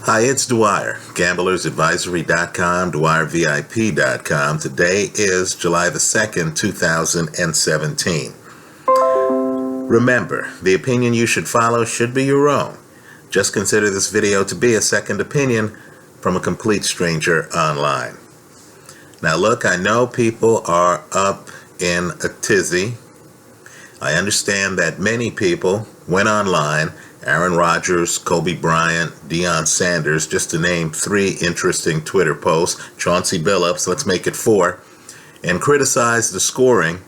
Hi, it's Dwyer, gamblersadvisory.com, dwyervip.com. Today is July the 2nd, 2017. Remember, the opinion you should follow should be your own. Just consider this video to be a second opinion from a complete stranger online. Now look, I know people are up in a tizzy. I understand that many people went online, Aaron Rodgers, Kobe Bryant, Deion Sanders, just to name 3 interesting Twitter posts, Chauncey Billups, let's make it 4, and criticized the scoring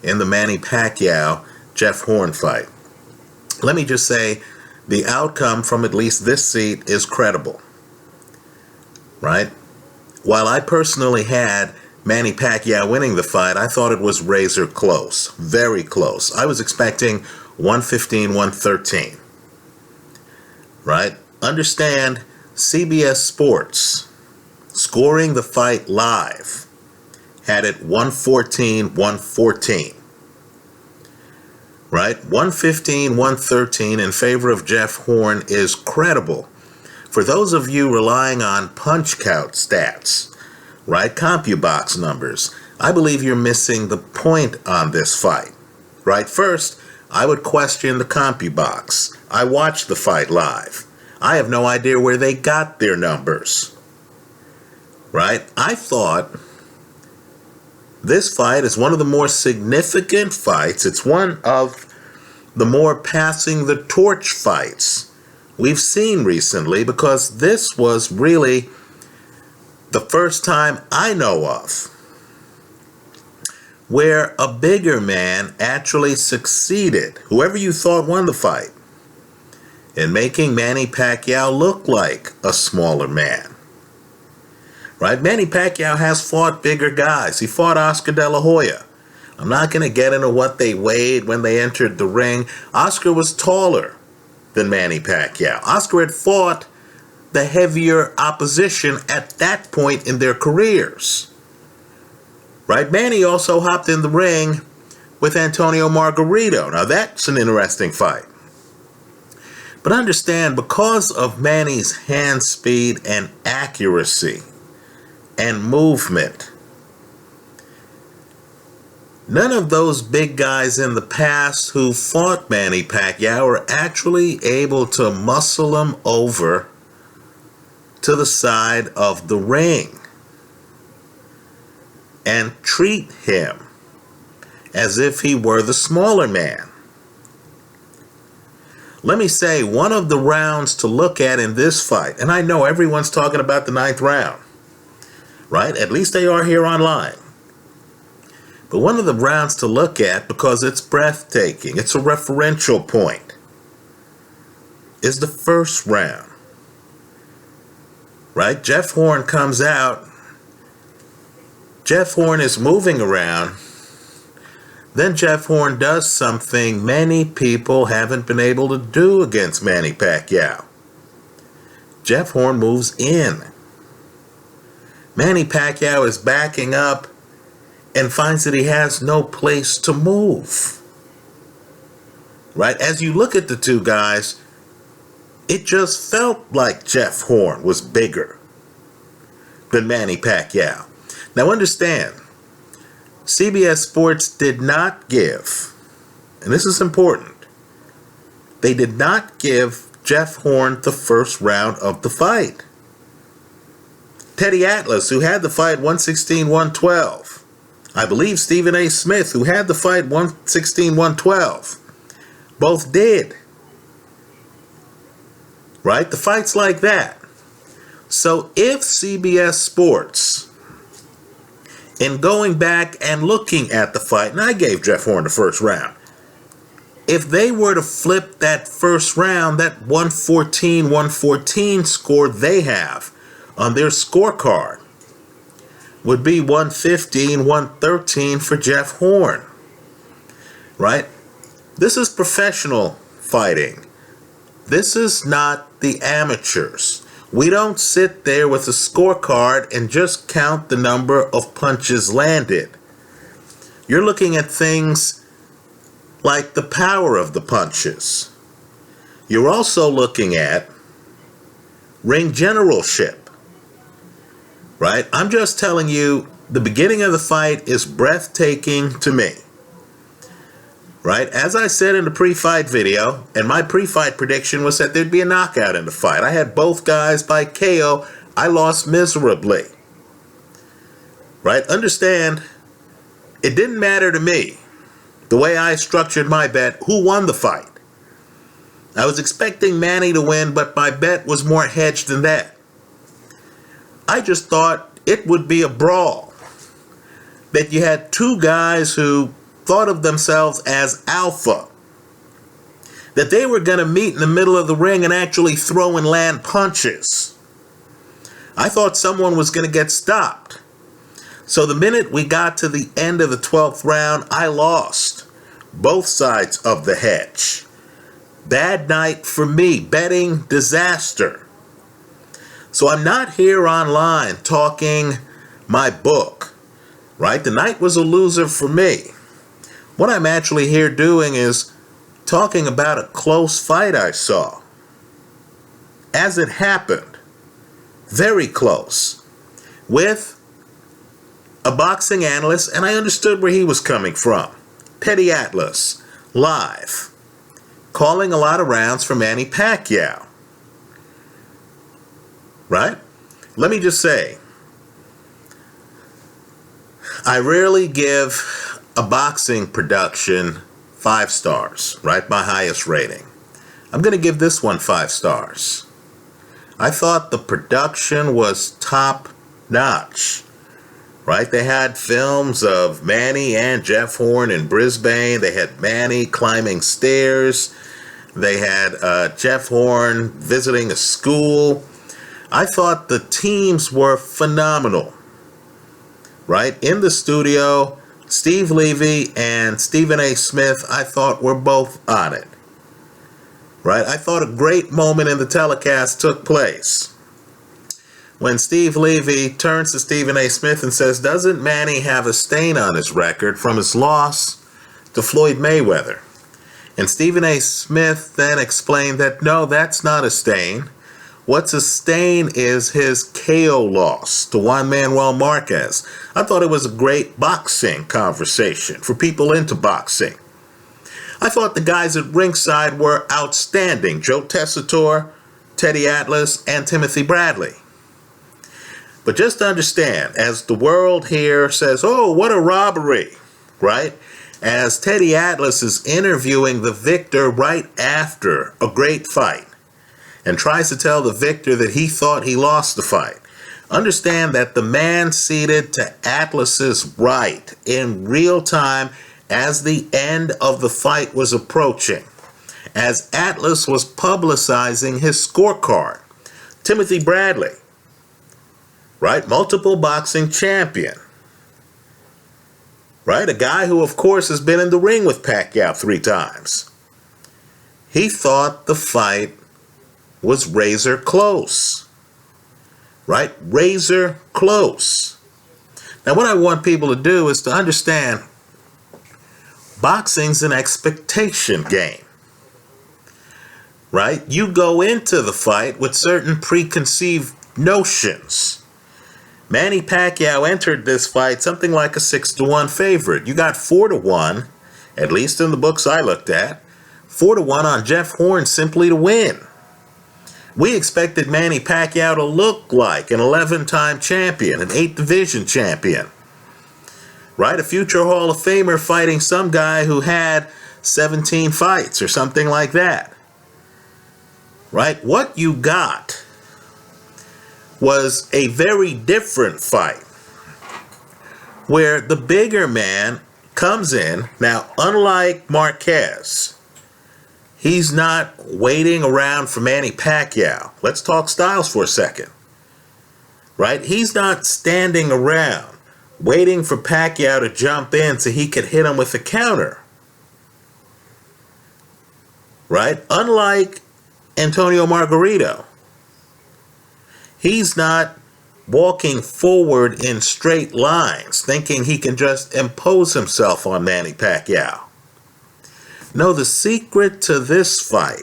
in the Manny Pacquiao Jeff Horn fight. Let me just say, the outcome from at least this seat is credible, right? While I personally had Manny Pacquiao winning the fight, I thought it was razor close, very close. I was expecting 115-113. Right? Understand, CBS Sports, scoring the fight live, had it 114-114. Right? 115-113 in favor of Jeff Horn is credible. For those of you relying on punch count stats, right, CompuBox numbers, I believe you're missing the point on this fight. Right? First, I would question the CompuBox. I watched the fight live. I have no idea where they got their numbers. Right? I thought this fight is one of the more significant fights. It's one of the more passing the torch fights we've seen recently, because this was really the first time I know of where a bigger man actually succeeded, whoever you thought won the fight, in making Manny Pacquiao look like a smaller man. Right? Manny Pacquiao has fought bigger guys. He fought Oscar De La Hoya. I'm not going to get into what they weighed when they entered the ring. Oscar was taller than Manny Pacquiao. Oscar had fought the heavier opposition at that point in their careers. Right? Manny also hopped in the ring with Antonio Margarito. Now that's an interesting fight. But understand, because of Manny's hand speed and accuracy and movement, none of those big guys in the past who fought Manny Pacquiao were actually able to muscle him over to the side of the ring and treat him as if he were the smaller man. Let me say, one of the rounds to look at in this fight, and I know everyone's talking about the 9th round, right? At least they are here online. But one of the rounds to look at, because it's breathtaking, it's a referential point, is the first round. Right? Jeff Horn comes out. Jeff Horn is moving around. Then Jeff Horn does something many people haven't been able to do against Manny Pacquiao. Jeff Horn moves in. Manny Pacquiao is backing up and finds that he has no place to move. Right? As you look at the two guys, it just felt like Jeff Horn was bigger than Manny Pacquiao. Now understand, CBS Sports did not give, and this is important, they did not give Jeff Horn the first round of the fight. Teddy Atlas, who had the fight 116-112. I believe Stephen A. Smith, who had the fight 116-112. Both did. Right? The fight's like that. So if CBS Sports, in going back and looking at the fight, and I gave Jeff Horn the first round, if they were to flip that first round, that 114-114 score they have on their scorecard would be 115-113 for Jeff Horn. Right? This is professional fighting. This is not the amateurs. We don't sit there with a scorecard and just count the number of punches landed. You're looking at things like the power of the punches. You're also looking at ring generalship. Right? I'm just telling you, the beginning of the fight is breathtaking to me. Right? As I said in the pre-fight video, and my pre-fight prediction was that there'd be a knockout in the fight. I had both guys by KO. I lost miserably. Right? Understand, it didn't matter to me, the way I structured my bet, who won the fight. I was expecting Manny to win, but my bet was more hedged than that. I just thought it would be a brawl. That you had two guys who thought of themselves as alpha. That they were going to meet in the middle of the ring and actually throw and land punches. I thought someone was going to get stopped. So the minute we got to the end of the 12th round, I lost both sides of the hedge. Bad night for me, betting disaster. So I'm not here online talking my book, right? The night was a loser for me. What I'm actually here doing is talking about a close fight I saw. As it happened, very close, with a boxing analyst, and I understood where he was coming from. Petty Atlas, live, calling a lot of rounds for Manny Pacquiao. Right? Let me just say, I rarely give a boxing production 5 stars, right? My highest rating. I'm going to give this one 5 stars. I thought the production was top notch. Right? They had films of Manny and Jeff Horn in Brisbane. They had Manny climbing stairs. They had Jeff Horn visiting a school. I thought the teams were phenomenal. Right? In the studio, Steve Levy and Stephen A. Smith, I thought were both on it. Right? I thought a great moment in the telecast took place when Steve Levy turns to Stephen A. Smith and says, doesn't Manny have a stain on his record from his loss to Floyd Mayweather? And Stephen A. Smith then explained that, no, that's not a stain. What's a stain is his KO loss to Juan Manuel Marquez. I thought it was a great boxing conversation for people into boxing. I thought the guys at ringside were outstanding. Joe Tessitore, Teddy Atlas, and Timothy Bradley. But just to understand, as the world here says, oh, what a robbery, right? As Teddy Atlas is interviewing the victor right after a great fight and tries to tell the victor that he thought he lost the fight. Understand that the man ceded to Atlas's right in real time as the end of the fight was approaching, as Atlas was publicizing his scorecard. Timothy Bradley, right? Multiple boxing champion. Right? A guy who, of course, has been in the ring with Pacquiao 3 times. He thought the fight was razor close. Right? Razor close. Now, what I want people to do is to understand boxing's an expectation game. Right? You go into the fight with certain preconceived notions. Manny Pacquiao entered this fight something like a 6-1 favorite. You got 4-1, at least in the books I looked at, 4-1 on Jeff Horn simply to win. We expected Manny Pacquiao to look like an 11-time champion, an 8th division champion. Right? A future Hall of Famer fighting some guy who had 17 fights or something like that. Right? What you got was a very different fight where the bigger man comes in. Now, unlike Marquez, he's not waiting around for Manny Pacquiao. Let's talk styles for a second. Right? He's not standing around waiting for Pacquiao to jump in so he could hit him with a counter. Right? Unlike Antonio Margarito, he's not walking forward in straight lines, thinking he can just impose himself on Manny Pacquiao. No, the secret to this fight,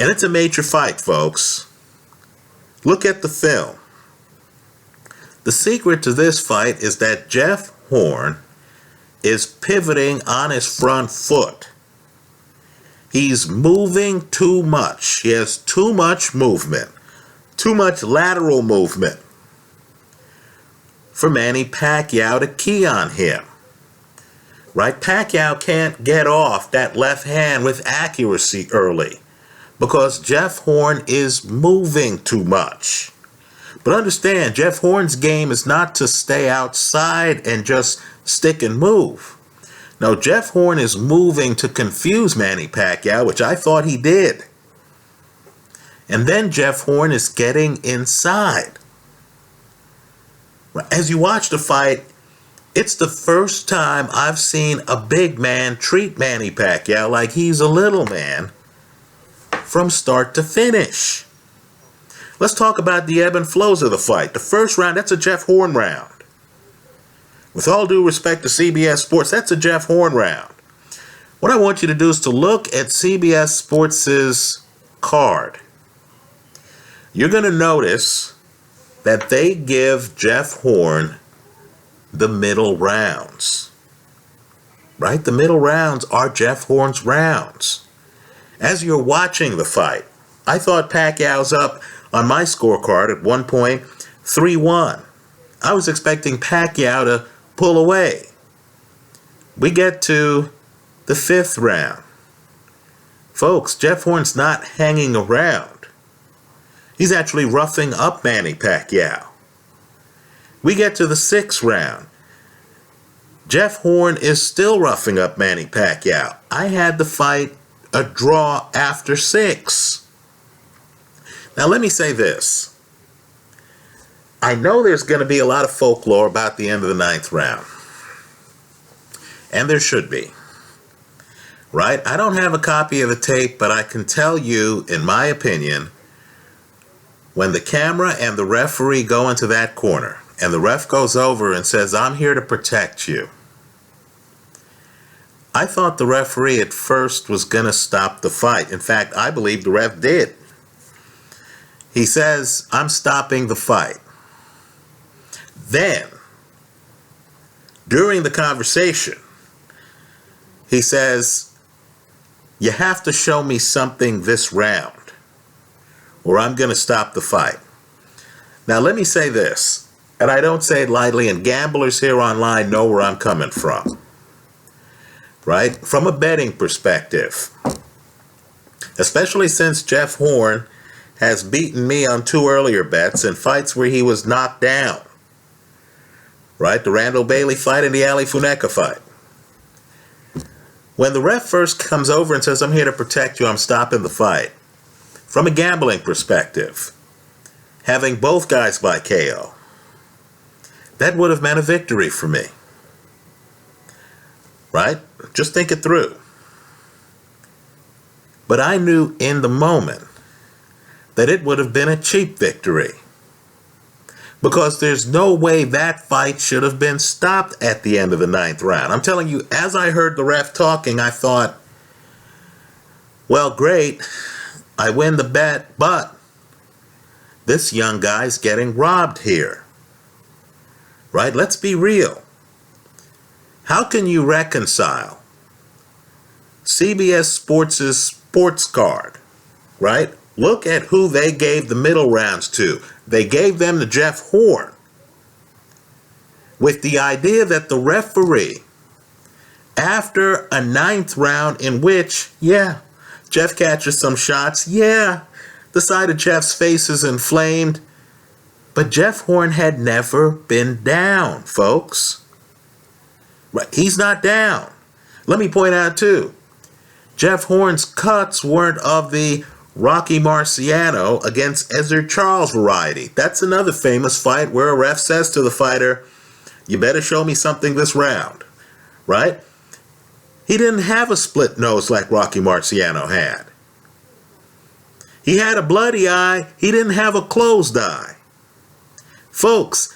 And it's a major fight, folks. Look at the film. The secret to this fight is that Jeff Horn is pivoting on his front foot. He's moving too much. He has too much movement, too much lateral movement for Manny Pacquiao to key on him. Right? Pacquiao can't get off that left hand with accuracy early because Jeff Horn is moving too much. But understand, Jeff Horn's game is not to stay outside and just stick and move. No, Jeff Horn is moving to confuse Manny Pacquiao, which I thought he did. And then Jeff Horn is getting inside. As you watch the fight, it's the first time I've seen a big man treat Manny Pacquiao like he's a little man from start to finish. Let's talk about the ebb and flows of the fight. The first round, that's a Jeff Horn round. With all due respect to CBS Sports, that's a Jeff Horn round. What I want you to do is to look at CBS Sports' card. You're going to notice that they give Jeff Horn the middle rounds. Right? The middle rounds are Jeff Horn's rounds. As you're watching the fight, I thought Pacquiao's up on my scorecard at 1 point, 3-1. I was expecting Pacquiao to pull away. We get to the 5th round. Folks, Jeff Horn's not hanging around. He's actually roughing up Manny Pacquiao. We get to the 6th round. Jeff Horn is still roughing up Manny Pacquiao. I had the fight a draw after 6. Now let me say this. I know there's going to be a lot of folklore about the end of the 9th round. And there should be. Right? I don't have a copy of the tape, but I can tell you, in my opinion, when the camera and the referee go into that corner, and the ref goes over and says, "I'm here to protect you," I thought the referee at first was going to stop the fight. In fact, I believe the ref did. He says, "I'm stopping the fight." Then, during the conversation, he says, "You have to show me something this round, or I'm going to stop the fight." Now, let me say this, and I don't say it lightly, and gamblers here online know where I'm coming from. Right? From a betting perspective, especially since Jeff Horn has beaten me on 2 earlier bets in fights where he was knocked down. Right? The Randall Bailey fight and the Ali Funeka fight. When the ref first comes over and says, "I'm here to protect you, I'm stopping the fight," from a gambling perspective, having both guys by KO, that would have meant a victory for me. Right? Just think it through. But I knew in the moment that it would have been a cheap victory. Because there's no way that fight should have been stopped at the end of the 9th round. I'm telling you, as I heard the ref talking, I thought, well, great, I win the bet, but this young guy's getting robbed here. Right? Let's be real. How can you reconcile CBS Sports' sports card, right? Look at who they gave the middle rounds to. They gave them to Jeff Horn with the idea that the referee, after a 9th round in which, Jeff catches some shots, the side of Jeff's face is inflamed, but Jeff Horn had never been down, folks. Right? He's not down. Let me point out, too, Jeff Horn's cuts weren't of the Rocky Marciano against Ezzard Charles variety. That's another famous fight where a ref says to the fighter, "You better show me something this round." Right? He didn't have a split nose like Rocky Marciano had. He had a bloody eye. He didn't have a closed eye. Folks,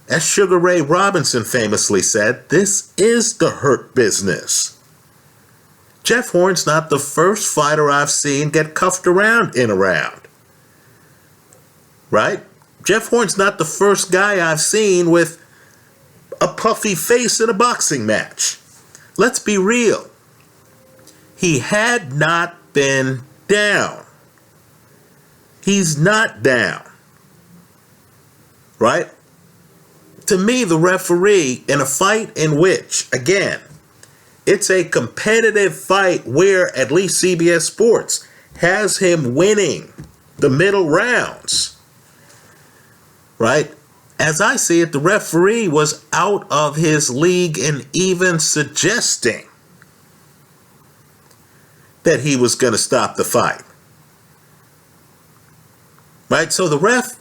as Sugar Ray Robinson famously said, this is the hurt business. Jeff Horn's not the first fighter I've seen get cuffed around in a round. Right? Jeff Horn's not the first guy I've seen with a puffy face in a boxing match. Let's be real. He had not been down. He's not down. Right? To me, the referee in a fight in which, again, it's a competitive fight where at least CBS Sports has him winning the middle rounds. Right? As I see it, the referee was out of his league in even suggesting that he was going to stop the fight. Right? So the ref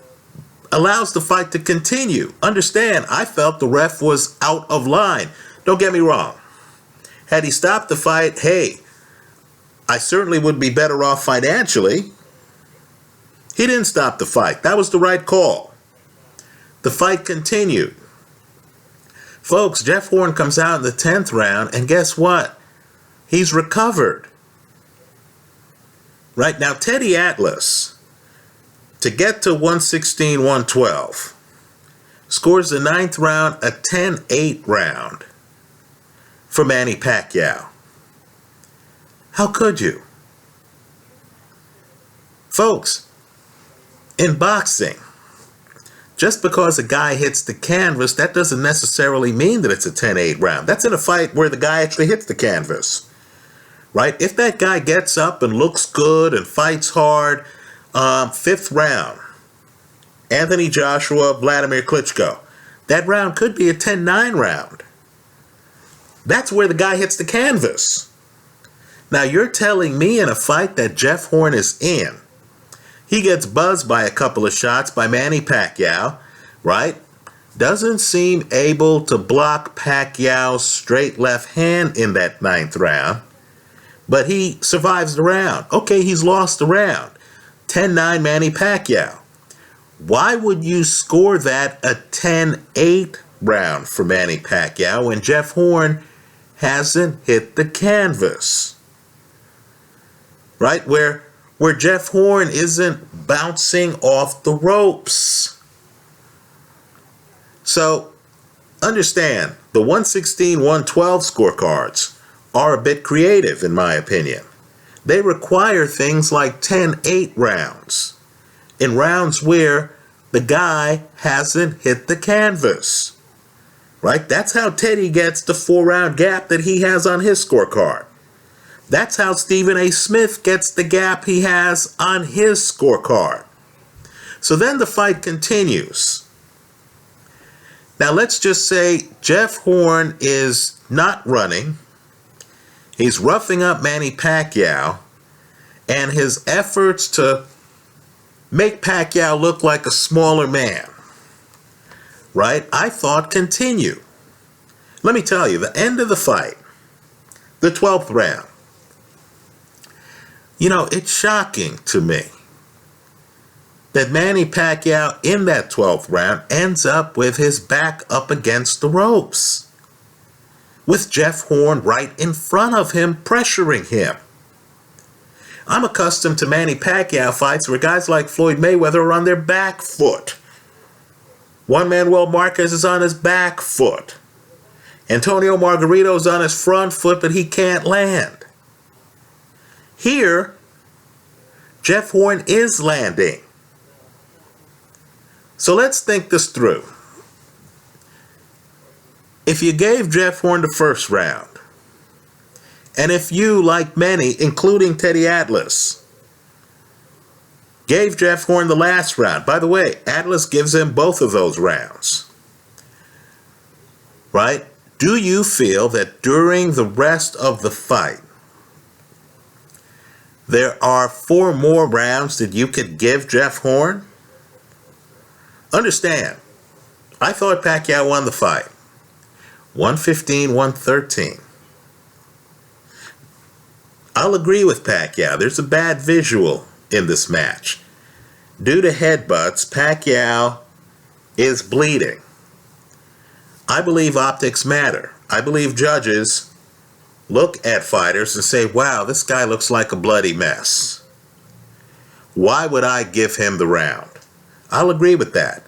allows the fight to continue. Understand, I felt the ref was out of line. Don't get me wrong. Had he stopped the fight, hey, I certainly would be better off financially. He didn't stop the fight. That was the right call. The fight continued. Folks, Jeff Horn comes out in the 10th round, and guess what? He's recovered. Right now, Teddy Atlas, to get to 116-112, scores the 9th round a 10-8 round for Manny Pacquiao. How could you? Folks, in boxing, just because a guy hits the canvas, that doesn't necessarily mean that it's a 10-8 round. That's in a fight where the guy actually hits the canvas. Right? If that guy gets up and looks good and fights hard, 5th round, Anthony Joshua, Vladimir Klitschko, that round could be a 10-9 round. That's where the guy hits the canvas. Now you're telling me in a fight that Jeff Horn is in, he gets buzzed by a couple of shots by Manny Pacquiao, right? Doesn't seem able to block Pacquiao's straight left hand in that 9th round, but he survives the round. Okay, he's lost the round. 10-9 Manny Pacquiao. Why would you score that a 10-8 round for Manny Pacquiao when Jeff Horn hasn't hit the canvas? Right? Where Jeff Horn isn't bouncing off the ropes. So, understand, the 116-112 scorecards are a bit creative, in my opinion. They require things like 10-8 rounds, in rounds where the guy hasn't hit the canvas. Right? That's how Teddy gets the 4-round gap that he has on his scorecard. That's how Stephen A. Smith gets the gap he has on his scorecard. So then the fight continues. Now let's just say Jeff Horn is not running. He's roughing up Manny Pacquiao, and his efforts to make Pacquiao look like a smaller man, right, I thought continue. Let me tell you, the end of the fight, the 12th round, it's shocking to me that Manny Pacquiao in that 12th round ends up with his back up against the ropes, with Jeff Horn right in front of him, pressuring him. I'm accustomed to Manny Pacquiao fights where guys like Floyd Mayweather are on their back foot. Juan Manuel Marquez is on his back foot. Antonio Margarito's on his front foot, but he can't land. Here, Jeff Horn is landing. So let's think this through. If you gave Jeff Horn the first round, and if you, like many, including Teddy Atlas, gave Jeff Horn the last round, by the way, Atlas gives him both of those rounds, right? Do you feel that during the rest of the fight, there are 4 more rounds that you could give Jeff Horn? Understand, I thought Pacquiao won the fight. 115-113. I'll agree with Pacquiao. There's a bad visual in this match. Due to headbutts, Pacquiao is bleeding. I believe optics matter. I believe judges look at fighters and say, wow, this guy looks like a bloody mess. Why would I give him the round? I'll agree with that.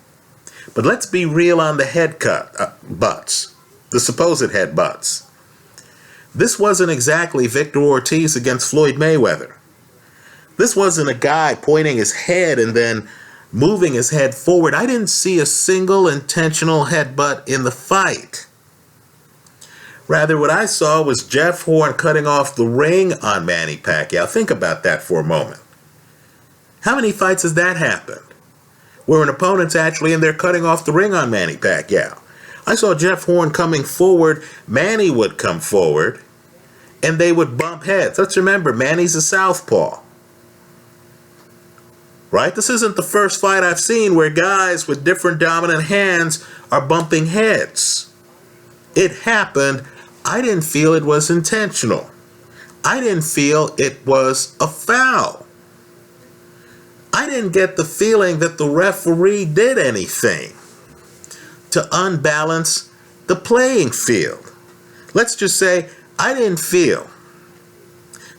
But let's be real on the butts, the supposed headbutts. This wasn't exactly Victor Ortiz against Floyd Mayweather. This wasn't a guy pointing his head and then moving his head forward. I didn't see a single intentional headbutt in the fight. Rather, what I saw was Jeff Horn cutting off the ring on Manny Pacquiao. Think about that for a moment. How many fights has that happened? Where an opponent's actually in there cutting off the ring on Manny Pacquiao. I saw Jeff Horn coming forward, Manny would come forward, and they would bump heads. Let's remember, Manny's a southpaw. Right? This isn't the first fight I've seen where guys with different dominant hands are bumping heads. It happened. I didn't feel it was intentional. I didn't feel it was a foul. I didn't get the feeling that the referee did anything to unbalance the playing field. Let's just say I didn't feel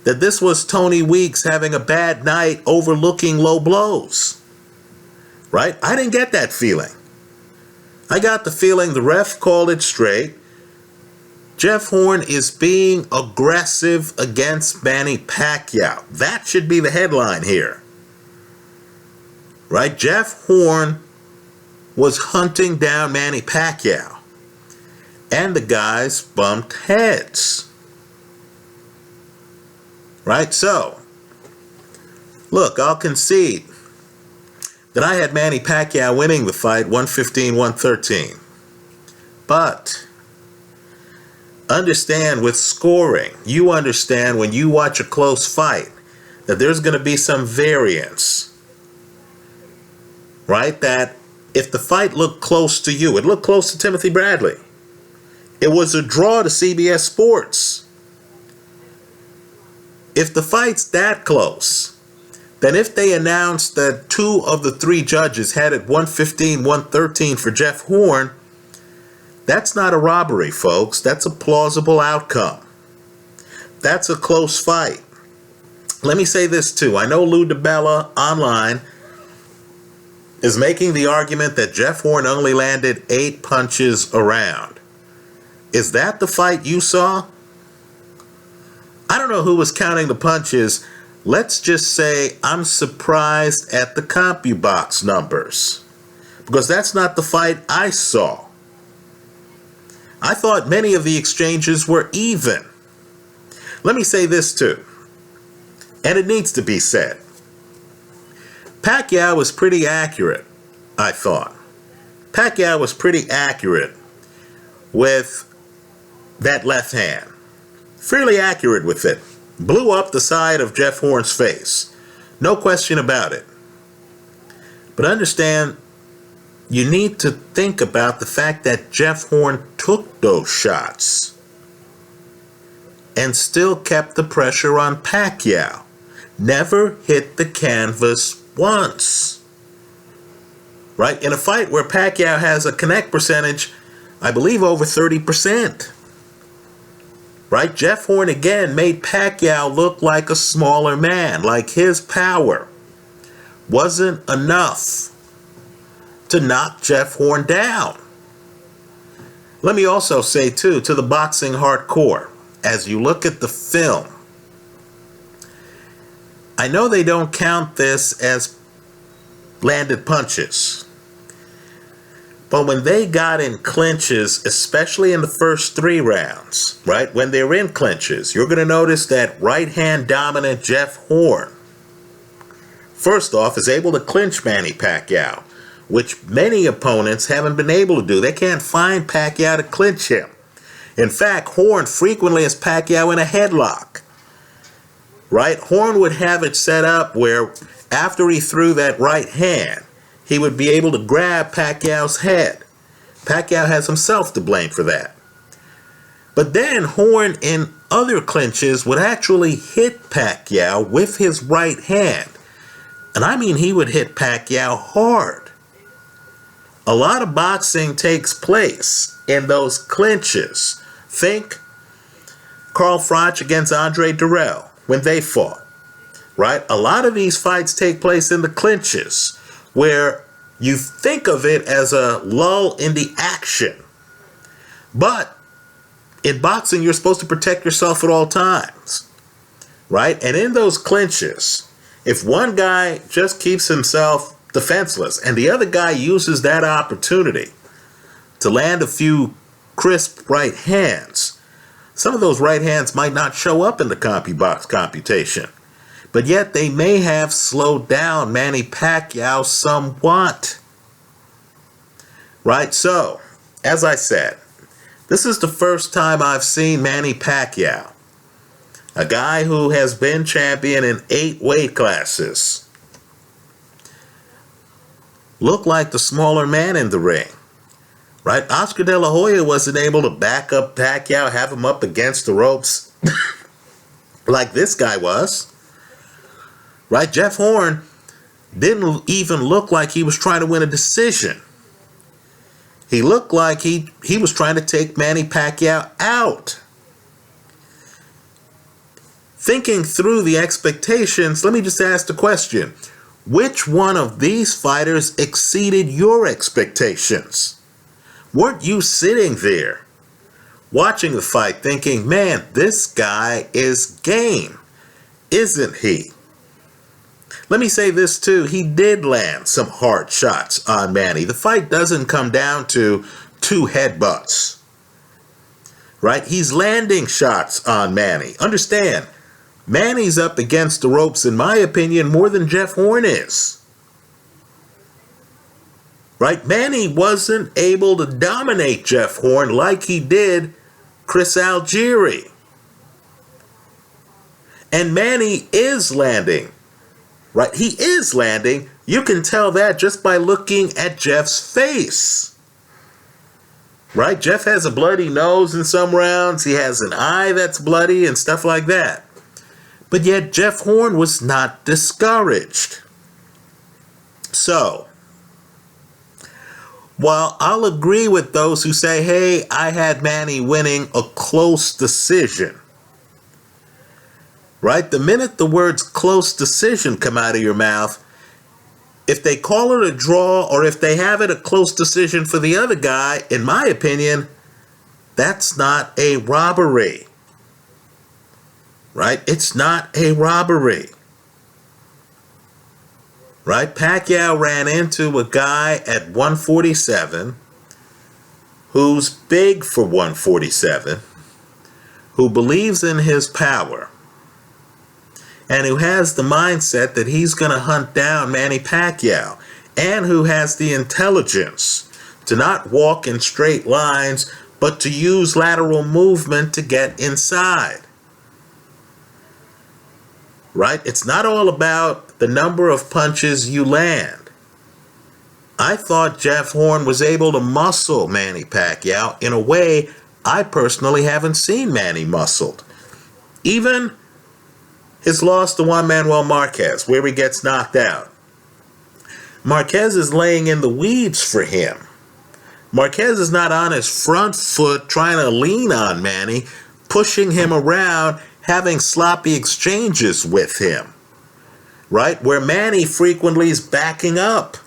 that this was Tony Weeks having a bad night overlooking low blows. Right? I didn't get that feeling. I got the feeling the ref called it straight. Jeff Horn is being aggressive against Manny Pacquiao. That should be the headline here. Right? Jeff Horn was hunting down Manny Pacquiao. And the guys bumped heads. Right? So, look, I'll concede that I had Manny Pacquiao winning the fight 115-113. But understand with scoring, you understand when you watch a close fight that there's going to be some variance. Right? That if the fight looked close to you, it looked close to Timothy Bradley. It was a draw to CBS Sports. If the fight's that close, then if they announced that 2 of the 3 judges had it 115-113 for Jeff Horn, that's not a robbery, folks. That's a plausible outcome. That's a close fight. Let me say this too. I know Lou DiBella online is making the argument that Jeff Horn only landed 8 punches around. Is that the fight you saw? I don't know who was counting the punches. Let's just say I'm surprised at the CompuBox numbers, because that's not the fight I saw. I thought many of the exchanges were even. Let me say this too, and it needs to be said. Pacquiao was pretty accurate, I thought. Pacquiao was pretty accurate with that left hand. Fairly accurate with it. Blew up the side of Jeff Horn's face. No question about it. But understand, you need to think about the fact that Jeff Horn took those shots and still kept the pressure on Pacquiao. Never hit the canvas once. Right? In a fight where Pacquiao has a connect percentage, I believe over 30%. Right? Jeff Horn again made Pacquiao look like a smaller man, like his power wasn't enough to knock Jeff Horn down. Let me also say too, to the boxing hardcore, as you look at the film, I know they don't count this as landed punches. But when they got in clinches, especially in the first 3 rounds, right, when they're in clinches, you're going to notice that right-hand dominant Jeff Horn, first off, is able to clinch Manny Pacquiao, which many opponents haven't been able to do. They can't find Pacquiao to clinch him. In fact, Horn frequently has Pacquiao in a headlock. Right? Horn would have it set up where after he threw that right hand, he would be able to grab Pacquiao's head. Pacquiao has himself to blame for that. But then Horn in other clinches would actually hit Pacquiao with his right hand. And I mean, he would hit Pacquiao hard. A lot of boxing takes place in those clinches. Think Carl Froch against Andre Durrell when they fought, right? A lot of these fights take place in the clinches, where you think of it as a lull in the action. But in boxing, you're supposed to protect yourself at all times, right? And in those clinches, if one guy just keeps himself defenseless and the other guy uses that opportunity to land a few crisp right hands, some of those right hands might not show up in the CompuBox computation, but yet they may have slowed down Manny Pacquiao somewhat, right? So, as I said, this is the first time I've seen Manny Pacquiao, a guy who has been champion in 8 weight classes, look like the smaller man in the ring, right? Oscar De La Hoya wasn't able to back up Pacquiao, have him up against the ropes like this guy was, right? Jeff Horn didn't even look like he was trying to win a decision. He looked like he was trying to take Manny Pacquiao out. Thinking through the expectations, let me just ask the question. Which one of these fighters exceeded your expectations? Weren't you sitting there watching the fight thinking, man, this guy is game, isn't he? Let me say this too, he did land some hard shots on Manny. The fight doesn't come down to 2 headbutts, right? He's landing shots on Manny. Understand, Manny's up against the ropes, in my opinion, more than Jeff Horn is. Right? Manny wasn't able to dominate Jeff Horn like he did Chris Algieri. And Manny is landing. Right? He is landing. You can tell that just by looking at Jeff's face. Right? Jeff has a bloody nose in some rounds. He has an eye that's bloody and stuff like that. But yet Jeff Horn was not discouraged. So, while I'll agree with those who say, hey, I had Manny winning a close decision, right? The minute the words close decision come out of your mouth, if they call it a draw or if they have it a close decision for the other guy, in my opinion, that's not a robbery, right? It's not a robbery, right? Pacquiao ran into a guy at 147 who's big for 147, who believes in his power, and who has the mindset that he's going to hunt down Manny Pacquiao, and who has the intelligence to not walk in straight lines, but to use lateral movement to get inside. Right? It's not all about the number of punches you land. I thought Jeff Horn was able to muscle Manny Pacquiao in a way I personally haven't seen Manny muscled. Even his loss to Juan Manuel Marquez, where he gets knocked out. Marquez is laying in the weeds for him. Marquez is not on his front foot trying to lean on Manny, pushing him around, having sloppy exchanges with him, right? Where Manny frequently is backing up.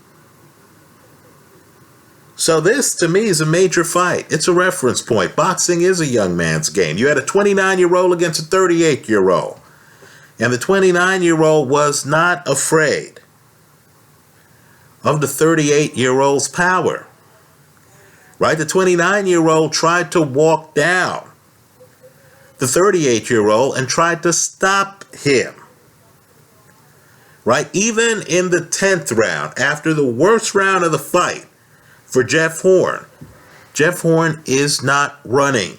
So this, to me, is a major fight. It's a reference point. Boxing is a young man's game. You had a 29-year-old against a 38-year-old. And the 29-year-old was not afraid of the 38-year-old's power, right? The 29-year-old tried to walk down the 38-year-old and tried to stop him, right? Even in the 10th round, after the worst round of the fight for Jeff Horn is not running.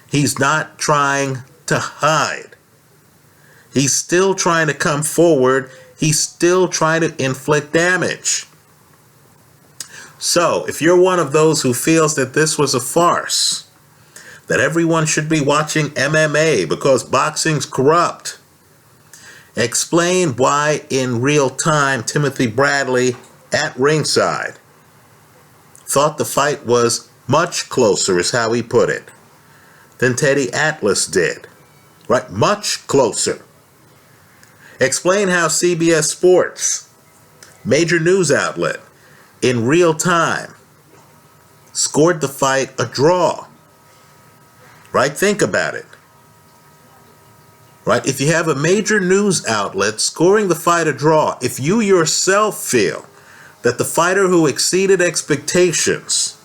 He's not trying to hide. He's still trying to come forward. He's still trying to inflict damage. So, if you're one of those who feels that this was a farce, that everyone should be watching MMA because boxing's corrupt, explain why in real time Timothy Bradley at ringside thought the fight was much closer, is how he put it, than Teddy Atlas did. Right? Much closer. Explain how CBS Sports, major news outlet, in real time, scored the fight a draw. Right? Think about it. Right? If you have a major news outlet scoring the fight a draw, if you yourself feel that the fighter who exceeded expectations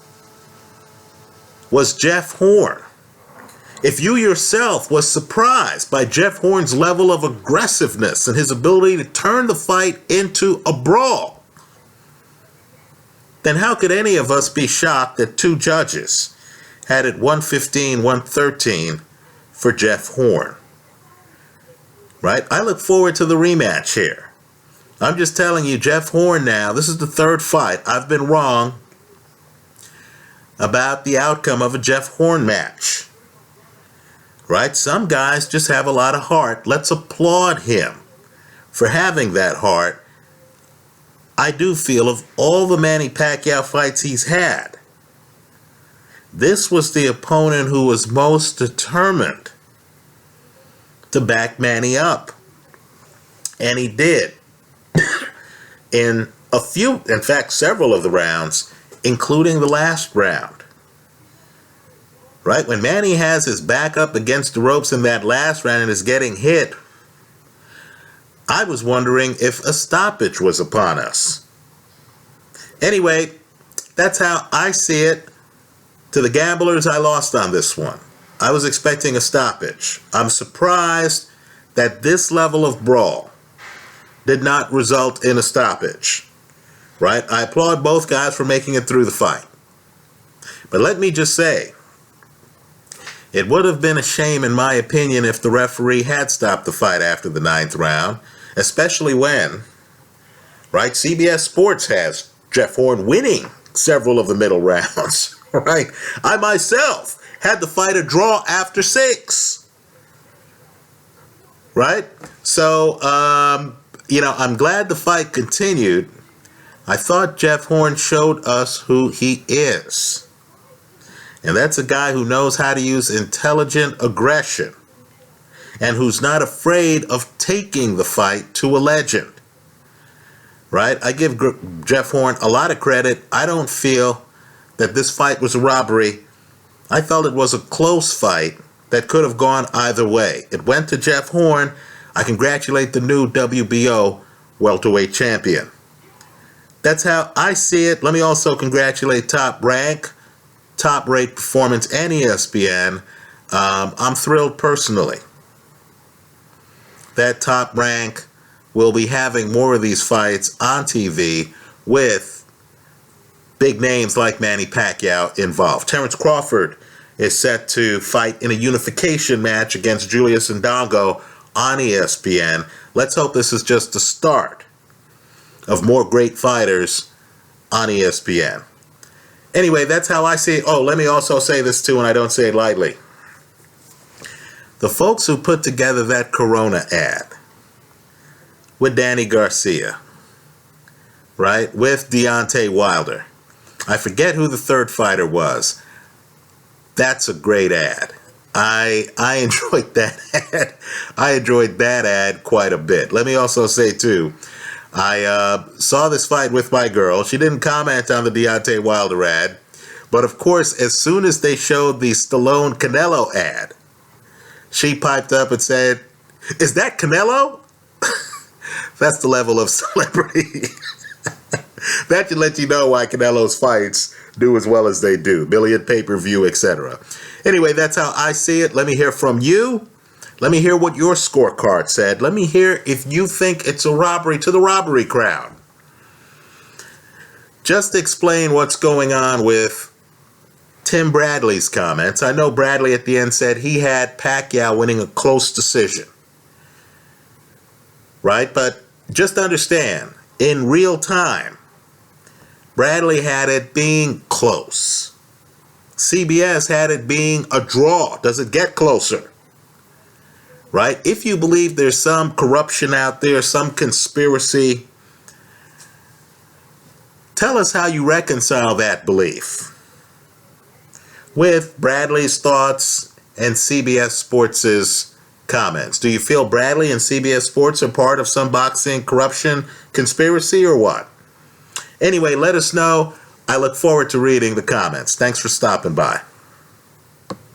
was Jeff Horn, if you yourself was surprised by Jeff Horn's level of aggressiveness and his ability to turn the fight into a brawl, then how could any of us be shocked that two judges had it 115-113 for Jeff Horn? Right? I look forward to the rematch here. I'm just telling you, Jeff Horn now, this is the third fight. I've been wrong about the outcome of a Jeff Horn match. Right? Some guys just have a lot of heart. Let's applaud him for having that heart. I do feel of all the Manny Pacquiao fights he's had, this was the opponent who was most determined to back Manny up. And he did. In a few, in fact, several of the rounds, including the last round. Right? When Manny has his back up against the ropes in that last round and is getting hit, I was wondering if a stoppage was upon us. Anyway, that's how I see it. To the gamblers, I lost on this one. I was expecting a stoppage. I'm surprised that this level of brawl did not result in a stoppage. Right? I applaud both guys for making it through the fight. But let me just say, it would have been a shame, in my opinion, if the referee had stopped the fight after the 9th round, especially when, right, CBS Sports has Jeff Horn winning several of the middle rounds. Right? I myself had the fight a draw after 6. Right? So, I'm glad the fight continued. I thought Jeff Horn showed us who he is. And that's a guy who knows how to use intelligent aggression and who's not afraid of taking the fight to a legend. Right? I give Jeff Horn a lot of credit. I don't feel that this fight was a robbery. I felt it was a close fight that could have gone either way. It went to Jeff Horn. I congratulate the new WBO welterweight champion. That's how I see it. Let me also congratulate Top Rank, Top Rate Performance, and ESPN. I'm thrilled personally that Top Rank will be having more of these fights on TV with big names like Manny Pacquiao involved. Terrence Crawford is set to fight in a unification match against Julius Ndongo on ESPN. Let's hope this is just the start of more great fighters on ESPN. Anyway, that's how I see it. Oh, let me also say this too, and I don't say it lightly. The folks who put together that Corona ad with Danny Garcia, right, with Deontay Wilder, I forget who the third fighter was. That's a great ad. I enjoyed that ad. I enjoyed that ad quite a bit. Let me also say too, I saw this fight with my girl. She didn't comment on the Deontay Wilder ad, but of course, as soon as they showed the Stallone Canelo ad, she piped up and said, "Is that Canelo?" That's the level of celebrity. That should let you know why Canelo's fights do as well as they do. Million pay-per-view, etc. Anyway, that's how I see it. Let me hear from you. Let me hear what your scorecard said. Let me hear if you think it's a robbery to the robbery crowd. Just explain what's going on with Tim Bradley's comments. I know Bradley at the end said he had Pacquiao winning a close decision. Right? But just understand, in real time, Bradley had it being close. CBS had it being a draw. Does it get closer? Right? If you believe there's some corruption out there, some conspiracy, tell us how you reconcile that belief with Bradley's thoughts and CBS Sports' comments. Do you feel Bradley and CBS Sports are part of some boxing corruption conspiracy or what? Anyway, let us know. I look forward to reading the comments. Thanks for stopping by.